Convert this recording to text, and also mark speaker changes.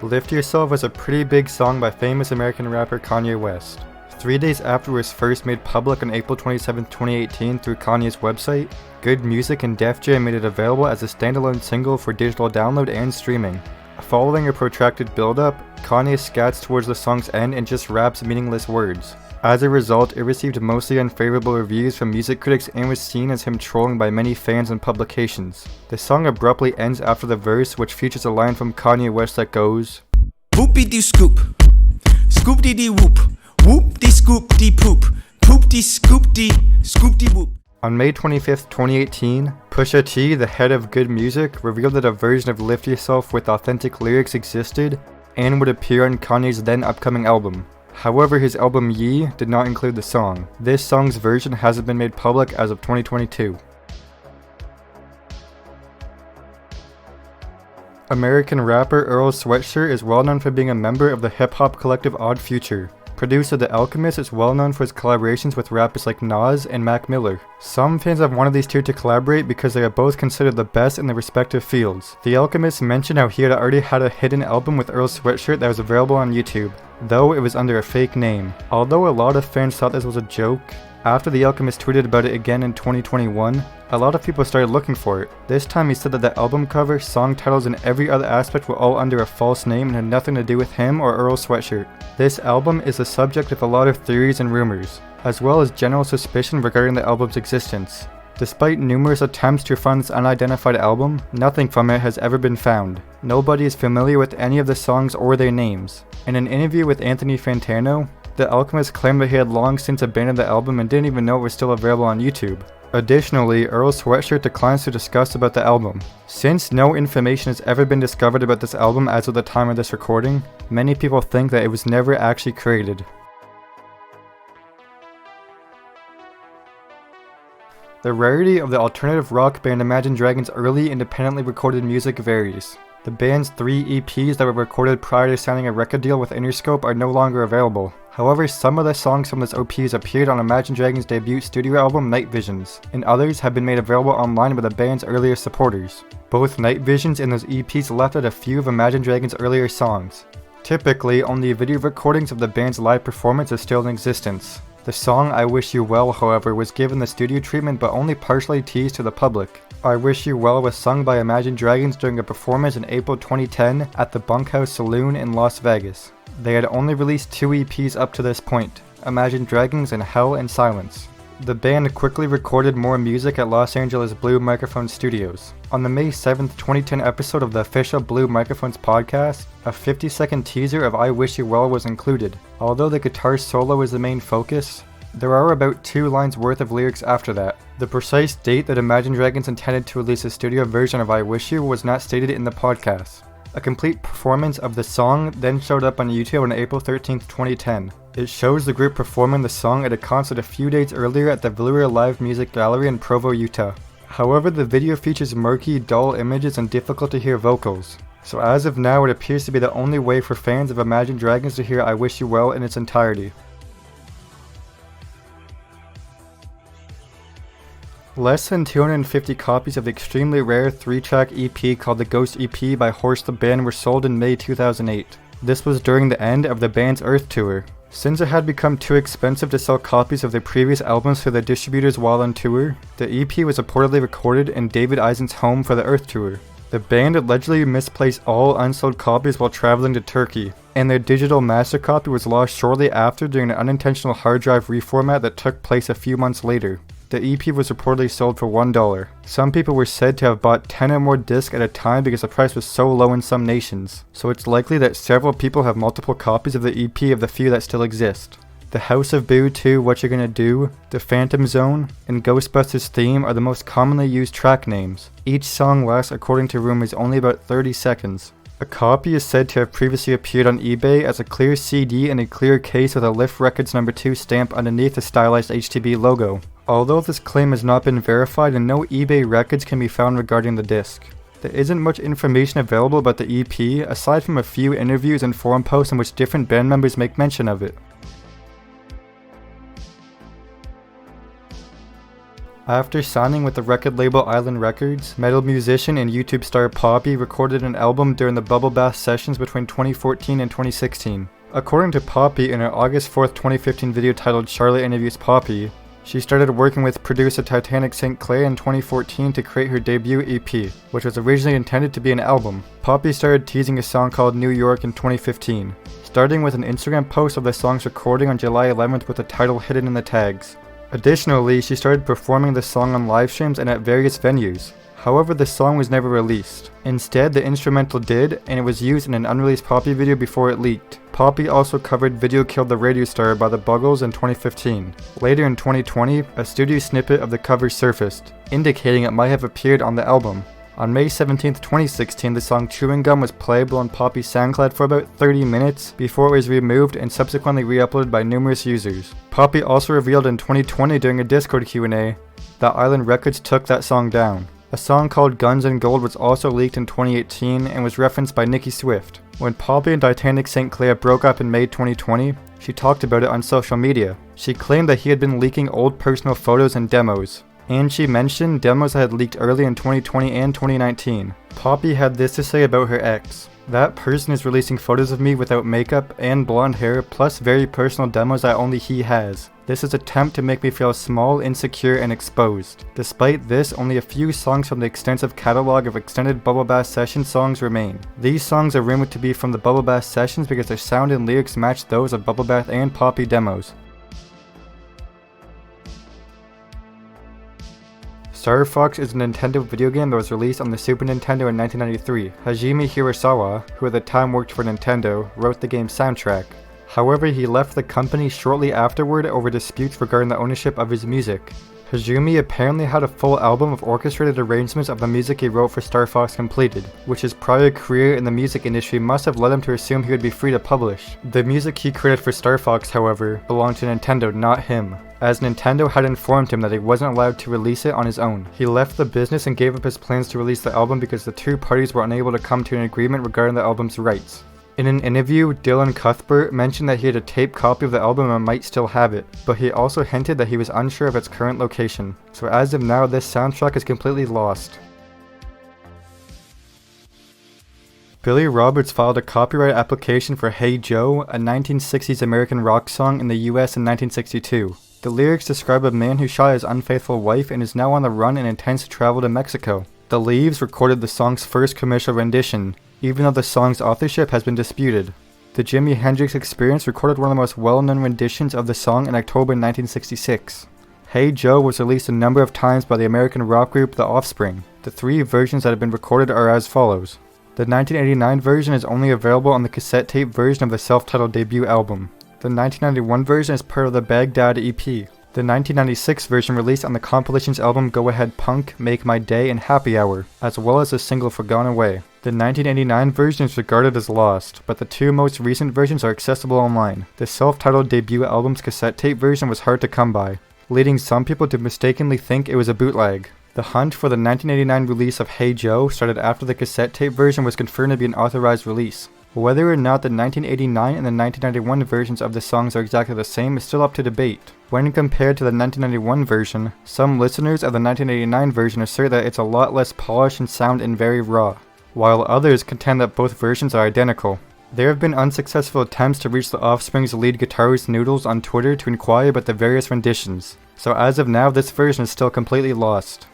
Speaker 1: Lift Yourself was a pretty big song by famous American rapper Kanye West. 3 days after it was first made public on April 27, 2018 through Kanye's website, Good Music and Def Jam made it available as a standalone single for digital download and streaming. Following a protracted build-up, Kanye scats towards the song's end and just raps meaningless words. As a result, it received mostly unfavorable reviews from music critics and was seen as him trolling by many fans and publications. The song abruptly ends after the verse, which features a line from Kanye West that goes,
Speaker 2: Whoopie-doo-scoop, scoop-dee-dee-whoop, whoop-dee-scoop-dee-poop, poop-dee-scoop-dee, scoop-dee-whoop.
Speaker 1: On May 25, 2018, Pusha T, the head of Good Music, revealed that a version of Lift Yourself with authentic lyrics existed and would appear on Kanye's then upcoming album. However, his album Ye did not include the song. This song's version hasn't been made public as of 2022. American rapper Earl Sweatshirt is well known for being a member of the hip-hop collective Odd Future. Producer The Alchemist is well known for his collaborations with rappers like Nas and Mac Miller. Some fans have wanted these two to collaborate because they are both considered the best in their respective fields. The Alchemist mentioned how he had already had a hidden album with Earl Sweatshirt that was available on YouTube, though it was under a fake name. Although a lot of fans thought this was a joke, after The Alchemist tweeted about it again in 2021, a lot of people started looking for it. This time he said that the album cover, song titles, and every other aspect were all under a false name and had nothing to do with him or Earl Sweatshirt. This album is the subject of a lot of theories and rumors, as well as general suspicion regarding the album's existence. Despite numerous attempts to find this unidentified album, nothing from it has ever been found. Nobody is familiar with any of the songs or their names. In an interview with Anthony Fantano, The Alchemist claimed that he had long since abandoned the album and didn't even know it was still available on YouTube. Additionally, Earl Sweatshirt declines to discuss about the album. Since no information has ever been discovered about this album as of the time of this recording, many people think that it was never actually created. The rarity of the alternative rock band Imagine Dragons' early independently recorded music varies. The band's 3 EPs that were recorded prior to signing a record deal with Interscope are no longer available. However, some of the songs from those OPs appeared on Imagine Dragons' debut studio album Night Visions, and others have been made available online by the band's earlier supporters. Both Night Visions and those EPs left out a few of Imagine Dragons' earlier songs. Typically, only video recordings of the band's live performance are still in existence. The song I Wish You Well, however, was given the studio treatment but only partially teased to the public. I Wish You Well was sung by Imagine Dragons during a performance in April 2010 at the Bunkhouse Saloon in Las Vegas. They had only released 2 EPs up to this point, Imagine Dragons and Hell and Silence. The band quickly recorded more music at Los Angeles Blue Microphone Studios. On the May 7th, 2010 episode of the official Blue Microphones podcast, a 50-second teaser of I Wish You Well was included. Although the guitar solo is the main focus, there are about 2 lines worth of lyrics after that. The precise date that Imagine Dragons intended to release a studio version of I Wish You was not stated in the podcast. A complete performance of the song then showed up on YouTube on April 13, 2010. It shows the group performing the song at a concert a few days earlier at the Velour Live Music Gallery in Provo, Utah. However, the video features murky, dull images and difficult to hear vocals. So as of now, it appears to be the only way for fans of Imagine Dragons to hear I Wish You Well in its entirety. Less than 250 copies of the extremely rare 3-track EP called the Ghost EP by Horse the Band were sold in May 2008. This was during the end of the band's Earth tour. Since it had become too expensive to sell copies of their previous albums to their distributors while on tour, the EP was reportedly recorded in David Eisen's home for the Earth tour. The band allegedly misplaced all unsold copies while traveling to Turkey, and their digital master copy was lost shortly after during an unintentional hard drive reformat that took place a few months later. The EP was reportedly sold for $1. Some people were said to have bought 10 or more discs at a time because the price was so low in some nations, so it's likely that several people have multiple copies of the EP of the few that still exist. The House of Boo 2, What You Gonna Do, The Phantom Zone, and Ghostbusters Theme are the most commonly used track names. Each song lasts, according to rumors, only about 30 seconds. A copy is said to have previously appeared on eBay as a clear CD in a clear case with a Lift Records No. 2 stamp underneath the stylized HTB logo. Although this claim has not been verified and no eBay records can be found regarding the disc. There isn't much information available about the EP aside from a few interviews and forum posts in which different band members make mention of it. After signing with the record label Island Records, metal musician and YouTube star Poppy recorded an album during the Bubble Bath sessions between 2014 and 2016. According to Poppy in her August 4th, 2015 video titled Charlotte Interviews Poppy, she started working with producer Titanic St. Clair in 2014 to create her debut EP, which was originally intended to be an album. Poppy started teasing a song called New York in 2015, starting with an Instagram post of the song's recording on July 11th with the title hidden in the tags. Additionally, she started performing the song on live streams and at various venues. However, the song was never released. Instead, the instrumental did, and it was used in an unreleased Poppy video before it leaked. Poppy also covered Video Killed the Radio Star by the Buggles in 2015. Later in 2020, a studio snippet of the cover surfaced, indicating it might have appeared on the album. On May 17, 2016, the song Chewing Gum was playable on Poppy's SoundCloud for about 30 minutes before it was removed and subsequently re-uploaded by numerous users. Poppy also revealed in 2020 during a Discord Q&A that Island Records took that song down. A song called Guns and Gold was also leaked in 2018 and was referenced by Nicki Swift. When Poppy and Titanic St. Clair broke up in May 2020, she talked about it on social media. She claimed that he had been leaking old personal photos and demos. And she mentioned demos that had leaked early in 2020 and 2019. Poppy had this to say about her ex. That person is releasing photos of me without makeup and blonde hair, plus very personal demos that only he has. This is an attempt to make me feel small, insecure, and exposed. Despite this, only a few songs from the extensive catalog of extended Bubble Bath session songs remain. These songs are rumored to be from the Bubble Bath sessions because their sound and lyrics match those of Bubble Bath and Poppy demos. Starfox is a Nintendo video game that was released on the Super Nintendo in 1993. Hajime Hirasawa, who at the time worked for Nintendo, wrote the game's soundtrack. However, he left the company shortly afterward over disputes regarding the ownership of his music. Hajime apparently had a full album of orchestrated arrangements of the music he wrote for Starfox completed, which his prior career in the music industry must have led him to assume he would be free to publish. The music he created for Starfox, however, belonged to Nintendo, not him, as Nintendo had informed him that he wasn't allowed to release it on his own. He left the business and gave up his plans to release the album because the two parties were unable to come to an agreement regarding the album's rights. In an interview, Dylan Cuthbert mentioned that he had a tape copy of the album and might still have it, but he also hinted that he was unsure of its current location. So as of now, this soundtrack is completely lost. Billy Roberts filed a copyright application for Hey Joe, a 1960s American rock song in the US in 1962. The lyrics describe a man who shot his unfaithful wife and is now on the run and intends to travel to Mexico. The Leaves recorded the song's first commercial rendition, even though the song's authorship has been disputed. The Jimi Hendrix Experience recorded one of the most well-known renditions of the song in October 1966. Hey Joe was released a number of times by the American rock group The Offspring. The three versions that have been recorded are as follows. The 1989 version is only available on the cassette tape version of the self-titled debut album. The 1991 version is part of the Baghdad EP. The 1996 version released on the compilations album Go Ahead Punk, Make My Day, and Happy Hour, as well as the single For Gone Away. The 1989 version is regarded as lost, but the two most recent versions are accessible online. The self-titled debut album's cassette tape version was hard to come by, leading some people to mistakenly think it was a bootleg. The hunt for the 1989 release of Hey Joe started after the cassette tape version was confirmed to be an authorized release. Whether or not the 1989 and the 1991 versions of the songs are exactly the same is still up to debate. When compared to the 1991 version, some listeners of the 1989 version assert that it's a lot less polished in sound and very raw, while others contend that both versions are identical. There have been unsuccessful attempts to reach The Offspring's lead guitarist Noodles on Twitter to inquire about the various renditions, so as of now this version is still completely lost.